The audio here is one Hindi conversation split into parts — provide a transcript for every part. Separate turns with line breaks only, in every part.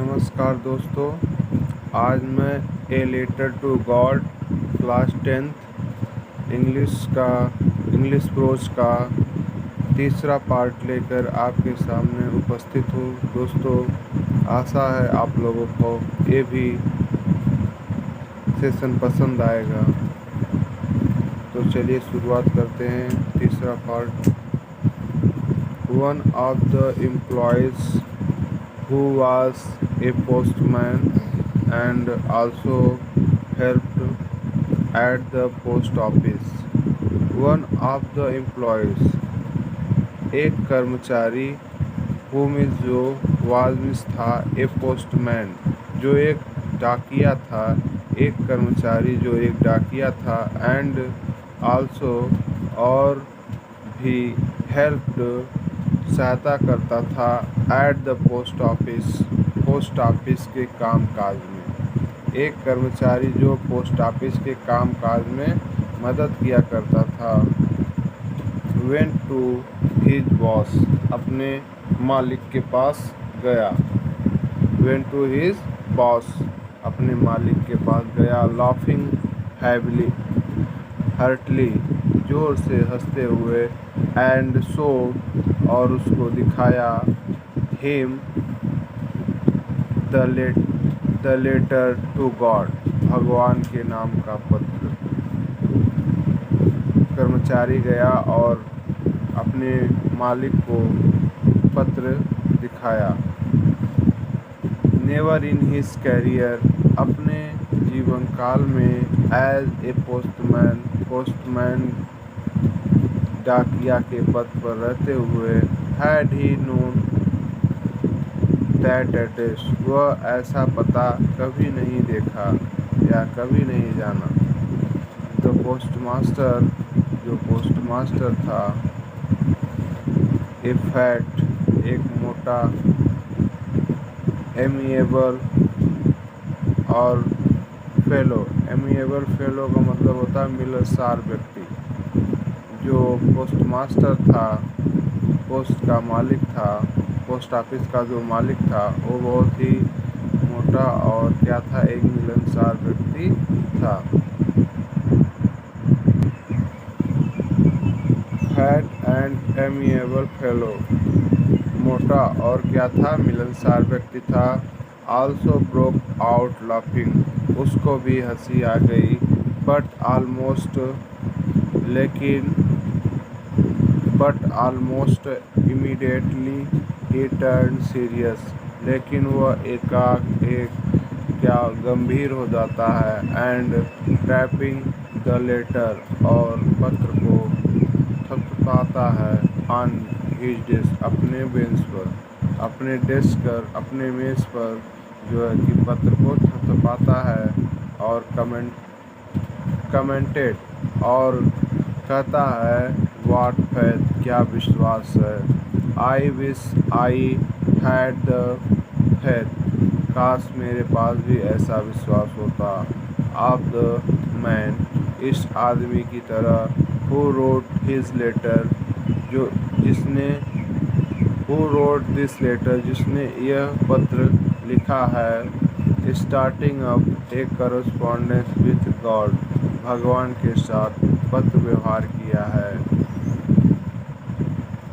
नमस्कार दोस्तों। आज मैं a letter to God class 10th English prose का तीसरा पार्ट लेकर आपके सामने उपस्थित हूँ। दोस्तों, आशा है आप लोगों को ये भी सेशन पसंद आएगा। तो चलिए शुरुआत करते हैं। तीसरा part. One of the employees who was a postman and also helped at the post office. One of the employees, एक कर्मचारी, whom is जो was था, a postman जो एक डाकिया था, एक कर्मचारी जो एक डाकिया था, and also और भी helped सहायता करता था एट द पोस्ट ऑफिस के कामकाज में। एक कर्मचारी जो पोस्ट ऑफिस के कामकाज में मदद किया करता था। वेंट टू हिज बॉस, अपने मालिक के पास गया। वेंट टू हिज बॉस, अपने मालिक के पास गया। लाफिंग हैविली, हर्टली, जोर से हंसते हुए। एंड सो, और उसको दिखाया। Him the letter to God, भगवान के नाम का पत्र। कर्मचारी गया और अपने मालिक को पत्र दिखाया। नेवर इन हिज कैरियर, अपने जीवन काल में, एज ए पोस्टमैन डाकिया के पद पर रहते हुए, had he known that address, वह ऐसा पता कभी नहीं देखा या कभी नहीं जाना। द पोस्टमास्टर, जो पोस्टमास्टर था, ए फैट, एक मोटा, एमिएबल और एमिएबल फेलो का मतलब होता है मिलनसार व्यक्ति। जो पोस्टमास्टर था, पोस्ट का मालिक था, पोस्ट ऑफिस का जो मालिक था, वो बहुत ही मोटा और क्या था, एक मिलनसार व्यक्ति था। फैट एंड एमिएबल फेलो, मोटा और क्या था, मिलनसार व्यक्ति था। आल्सो ब्रोक आउट लाफिंग, उसको भी हंसी आ गई। But almost immediately he turn serious, लेकिन वह क्या गंभीर हो जाता है। एंड टैपिंग द लेटर, और पत्र को थपथपाता है। ऑन हिज डेस्क, अपने बेंच पर, अपने मेज पर जो है कि पत्र को थपथपाता है। और कमेंटेड, और कहता है, व्हाट फेथ, क्या विश्वास है। I wish I had the faith, काश मेरे पास भी ऐसा विश्वास होता। ऑफ द मैन, इस आदमी की तरह। हु रोट हिज लेटर, जिसने यह पत्र लिखा है। Starting up A correspondence with God, भगवान के साथ पत्र व्यवहार किया है।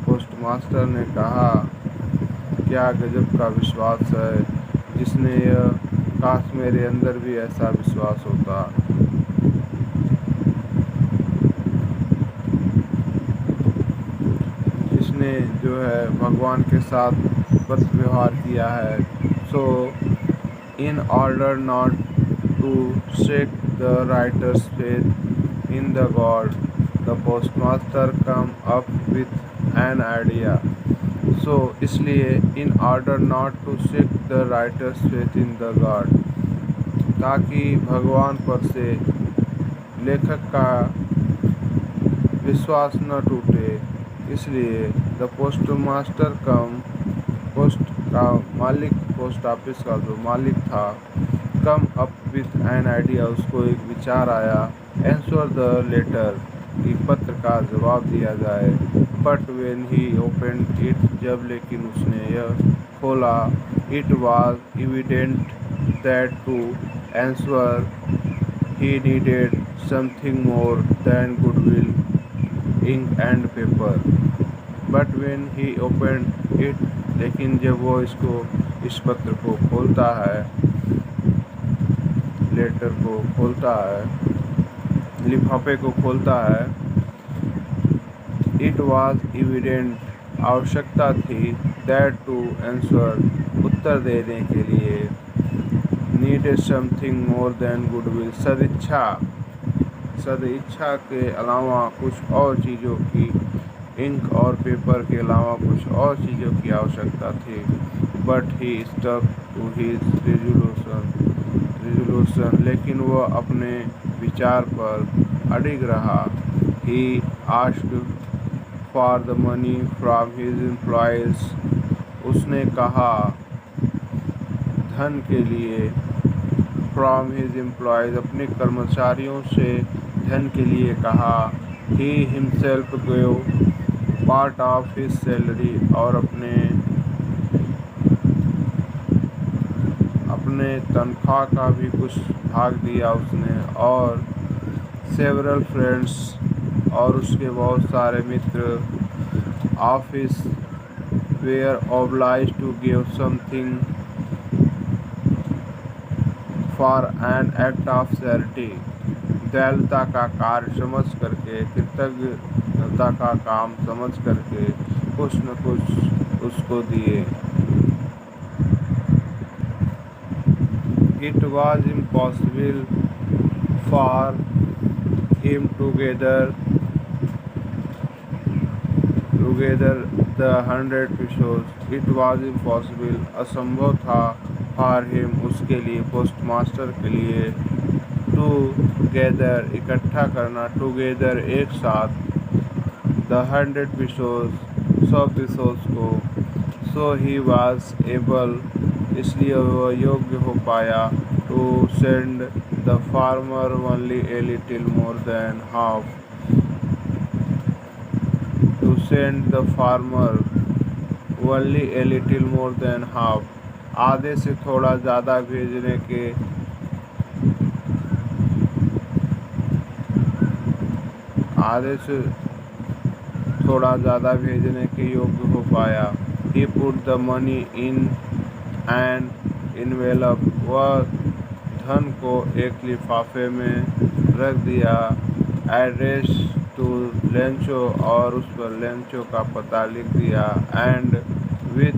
पोस्टमास्टर ने कहा, क्या गजब का विश्वास है, जिसने यह, काश मेरे अंदर भी ऐसा विश्वास होता। जिसने जो है भगवान के साथ पत्र व्यवहार किया है। So in order not to shake the writer's faith in the god, the postmaster come up with an idea. So इसलिए, in order not to shake the writer's faith in the god, ताकि भगवान पर से लेखक का विश्वास न टूटे, इसलिए द पोस्टमास्टर पोस्ट ऑफिस का जो मालिक था, कम अप विथ एन आइडिया, उसको एक विचार आया। आंसर द लेटर, कि पत्र का जवाब दिया जाए। But when he opened it, जब लेकिन उसने यह खोला। It was evident that to answer he needed something more than goodwill, ink and paper. But when he opened it, लेकिन जब वो इस पत्र को खोलता है, लेटर को खोलता है, लिफाफे को खोलता है, इट वॉज इविडेंट आवश्यकता थी, दैट टू आंसर उत्तर देने के लिए, needed something more than goodwill सदिच्छा के अलावा कुछ और चीज़ों की, इंक और पेपर के अलावा कुछ और चीज़ों की आवश्यकता थी. But he stuck to his resolution लेकिन वह अपने विचार पर अडिग रहा. He asked for the money from his employees. उसने कहा धन के लिए, फ्रॉम हिज एम्प्लॉयज अपने कर्मचारियों से धन के लिए कहा. He himself gave part of his salary और अपने तनख्वाह का भी कुछ भाग दिया उसने. और सेवरल फ्रेंड्स और उसके बहुत सारे मित्र office were obliged to give something for an act of charity. दयालुता का कार्य समझ करके, कृतज्ञता का काम समझ करके कुछ न कुछ उसको दिए. It was impossible for him to gather the 100 pesos. It was impossible, असंभव था, for him उसके लिए, पोस्टमास्टर के लिए, to gather इकट्ठा करना, together एक साथ, the 100 pesos 100 pesos को. So he was able इसलिए वह योग्य हो पाया, to send the farmer only a little more than half. To send the farmer only a little more than half. आधे से थोड़ा ज़्यादा भेजने के योग्य हो पाया. He put the money in an envelope. वह धन को एक लिफाफे में रख दिया. एड्रेस टू लेंचो और उस पर लेंचो का पता लिख दिया. And with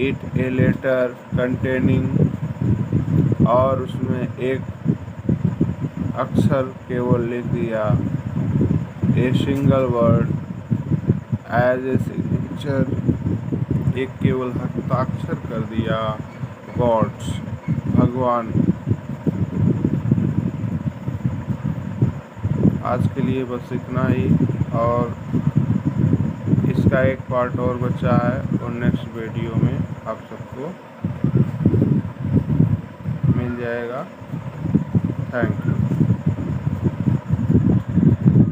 it a letter containing और उसमें एक अक्षर केवल लिख दिया. A single word as a signature एक केवल हस्ताक्षर कर दिया. गॉड्स भगवान. आज के लिए बस इतना ही और इसका एक पार्ट और बचा है और नेक्स्ट वीडियो में आप सबको मिल जाएगा. Thank you.